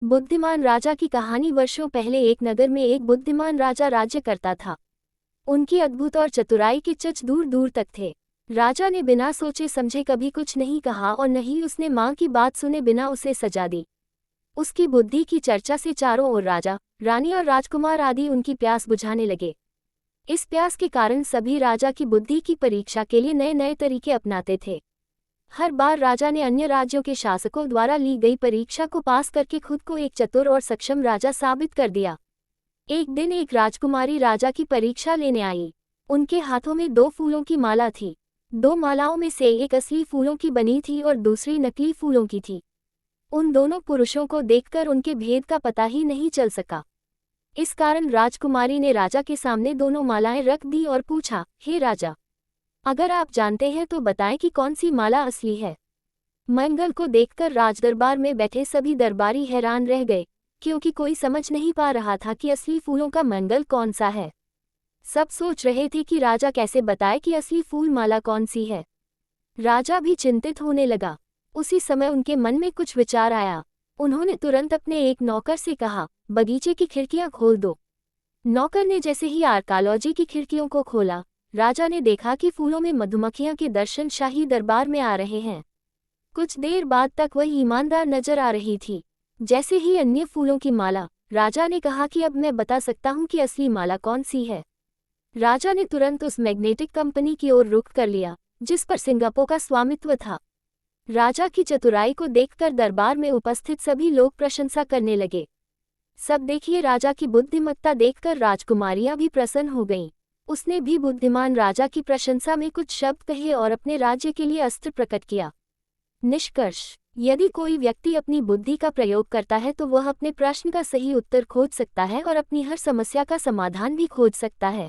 बुद्धिमान राजा की कहानी। वर्षों पहले एक नगर में एक बुद्धिमान राजा राज्य करता था। उनकी अद्भुत और चतुराई के चच दूर दूर तक थे। राजा ने बिना सोचे समझे कभी कुछ नहीं कहा और न ही उसने माँ की बात सुने बिना उसे सजा दी। उसकी बुद्धि की चर्चा से चारों ओर राजा, रानी और राजकुमार आदि उनकी प्यास बुझाने लगे। इस प्यास के कारण सभी राजा की बुद्धि की परीक्षा के लिए नए नए तरीके अपनाते थे। हर बार राजा ने अन्य राज्यों के शासकों द्वारा ली गई परीक्षा को पास करके खुद को एक चतुर और सक्षम राजा साबित कर दिया। एक दिन एक राजकुमारी राजा की परीक्षा लेने आई। उनके हाथों में 2 फूलों की माला थी। 2 मालाओं में से एक असली फूलों की बनी थी और दूसरी नकली फूलों की थी। उन दोनों पुरुषों को देखकर उनके भेद का पता ही नहीं चल सका। इस कारण राजकुमारी ने राजा के सामने दोनों मालाएं रख दी और पूछा, हे राजा, अगर आप जानते हैं तो बताएं कि कौन सी माला असली है। मंगल को देखकर राजदरबार में बैठे सभी दरबारी हैरान रह गए, क्योंकि कोई समझ नहीं पा रहा था कि असली फूलों का मंगल कौन सा है। सब सोच रहे थे कि राजा कैसे बताए कि असली फूल माला कौन सी है। राजा भी चिंतित होने लगा। उसी समय उनके मन में कुछ विचार आया। उन्होंने तुरंत अपने एक नौकर से कहा, बगीचे की खिड़कियां खोल दो। नौकर ने जैसे ही आर्कालॉजी की खिड़कियों को खोला, राजा ने देखा कि फूलों में मधुमक्खियां के दर्शन शाही दरबार में आ रहे हैं। कुछ देर बाद तक वह ईमानदार नजर आ रही थी, जैसे ही अन्य फूलों की माला। राजा ने कहा कि अब मैं बता सकता हूं कि असली माला कौन सी है। राजा ने तुरंत उस मैग्नेटिक कंपनी की ओर रुख कर लिया, जिस पर सिंगापुर का स्वामित्व था। राजा की चतुराई को देखकर दरबार में उपस्थित सभी लोग प्रशंसा करने लगे। सब देखिए, राजा की बुद्धिमत्ता देखकर राजकुमारियां भी प्रसन्न हो गईं। उसने भी बुद्धिमान राजा की प्रशंसा में कुछ शब्द कहे और अपने राज्य के लिए अस्त्र प्रकट किया। निष्कर्ष, यदि कोई व्यक्ति अपनी बुद्धि का प्रयोग करता है तो वह अपने प्रश्न का सही उत्तर खोज सकता है और अपनी हर समस्या का समाधान भी खोज सकता है।